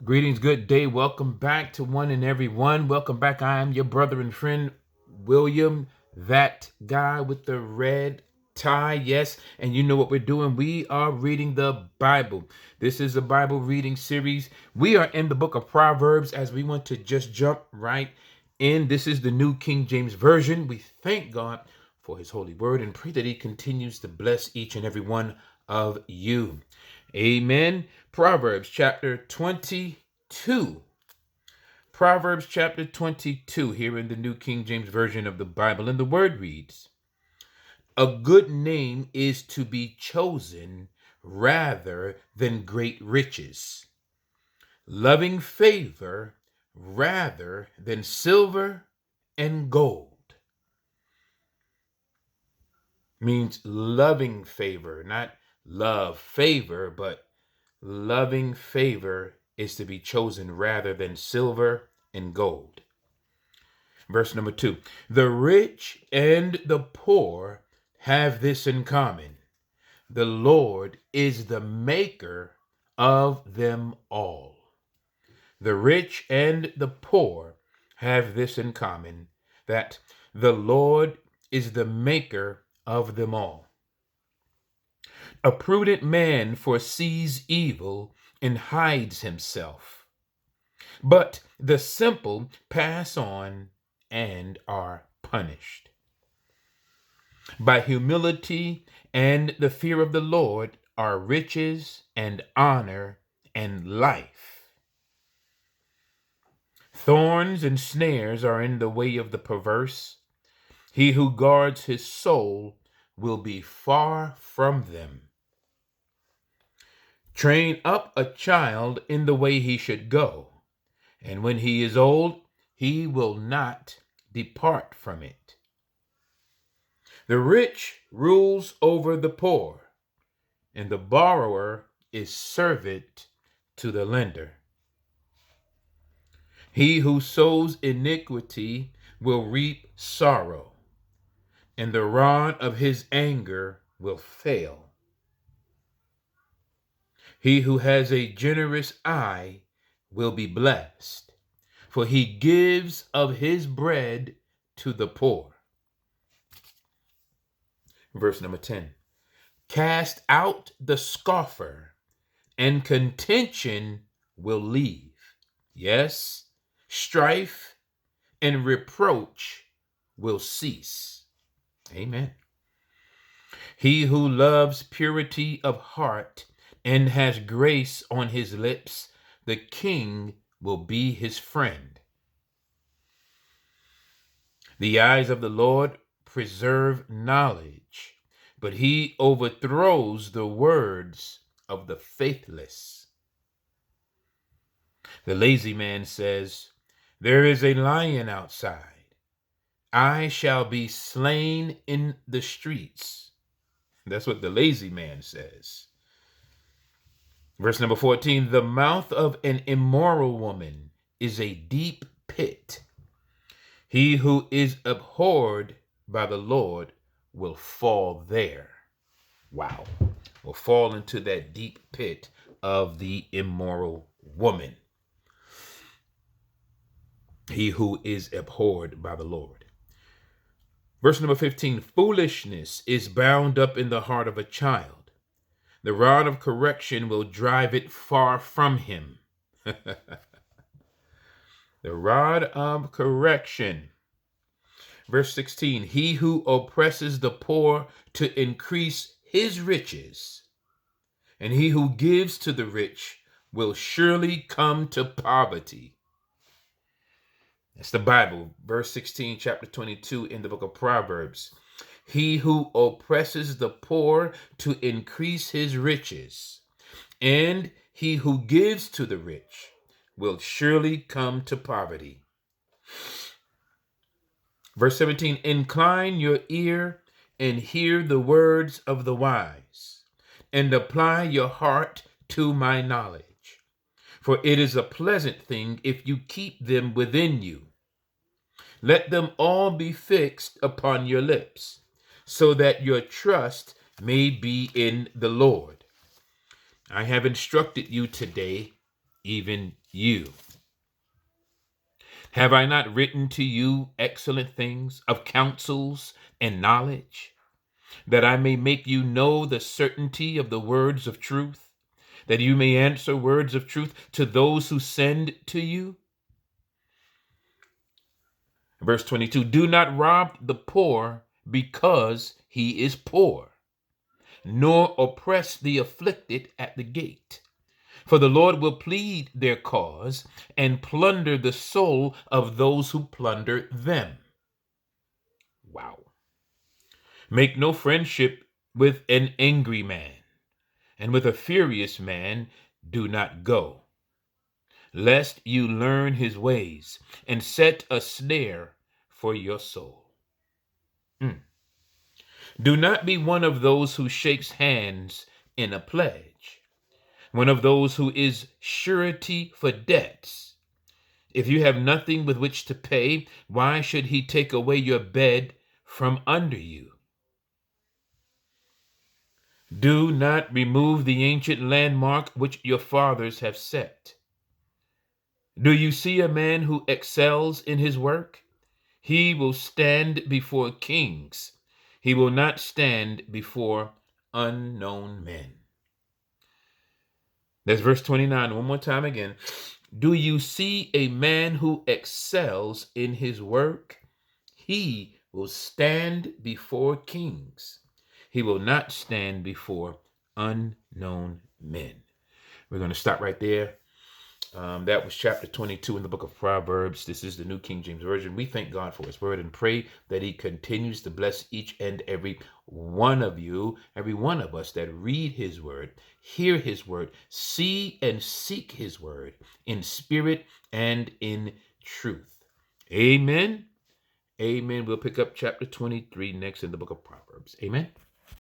Greetings, good day. Welcome back to one and every one. Welcome back. I am your brother and friend, William, that guy with the red tie. Yes, and you know what we're doing. We are reading the Bible. This is a Bible reading series. We are in the book of Proverbs as we want to just jump right in. This is the New King James Version. We thank God for his holy word and pray that he continues to bless each and every one of you. Amen. Proverbs chapter 22. Proverbs chapter 22, here in the New King James Version of the Bible. And the word reads, "A good name is to be chosen rather than great riches, loving favor rather than silver and gold." Means loving favor, not love favor, but loving favor is to be chosen rather than silver and gold. Verse number 2. The rich and the poor have this in common. The Lord is the maker of them all. The rich and the poor have this in common, that the Lord is the maker of them all. A prudent man foresees evil and hides himself, but the simple pass on and are punished. By humility and the fear of the Lord are riches and honor and life. Thorns and snares are in the way of the perverse. He who guards his soul will be far from them. Train up a child in the way he should go, and when he is old, he will not depart from it. The rich rules over the poor, and the borrower is servant to the lender. He who sows iniquity will reap sorrow, and the rod of his anger will fail. He who has a generous eye will be blessed, for he gives of his bread to the poor. Verse number 10. Cast out the scoffer, and contention will leave. Yes, strife and reproach will cease. Amen. He who loves purity of heart and has grace on his lips, the king will be his friend. The eyes of the Lord preserve knowledge, but he overthrows the words of the faithless. The lazy man says, "There is a lion outside. I shall be slain in the streets." That's what the lazy man says. Verse number 14, the mouth of an immoral woman is a deep pit. He who is abhorred by the Lord will fall there. Wow. Will fall into that deep pit of the immoral woman. He who is abhorred by the Lord. Verse number 15, foolishness is bound up in the heart of a child. The rod of correction will drive it far from him. The rod of correction. Verse 16, he who oppresses the poor to increase his riches, and he who gives to the rich will surely come to poverty. That's the Bible, verse 16, chapter 22 in the book of Proverbs. He who oppresses the poor to increase his riches, and he who gives to the rich will surely come to poverty. Verse 17, incline your ear and hear the words of the wise, and apply your heart to my knowledge. For it is a pleasant thing if you keep them within you. Let them all be fixed upon your lips, so that your trust may be in the Lord. I have instructed you today even you. Have I not written to you excellent things of counsels and knowledge, that I may make you know the certainty of the words of truth, that you may answer words of truth to those who send to you? Verse 22, do not rob the poor because he is poor, nor oppress the afflicted at the gate. For the Lord will plead their cause and plunder the soul of those who plunder them. Wow. Make no friendship with an angry man, and with a furious man do not go, lest you learn his ways and set a snare for your soul. Do not be one of those who shakes hands in a pledge, one of those who is surety for debts. If you have nothing with which to pay, why should he take away your bed from under you? Do not remove the ancient landmark which your fathers have set. Do you see a man who excels in his work? He will stand before kings. He will not stand before unknown men. That's verse 29. One more time again. Do you see a man who excels in his work? He will stand before kings. He will not stand before unknown men. We're going to stop right there. That was chapter 22 in the book of Proverbs. This is the New King James Version. We thank God for his word and pray that he continues to bless each and every one of you, every one of us that read his word, hear his word, see and seek his word in spirit and in truth. Amen. Amen. We'll pick up chapter 23 next in the book of Proverbs. Amen.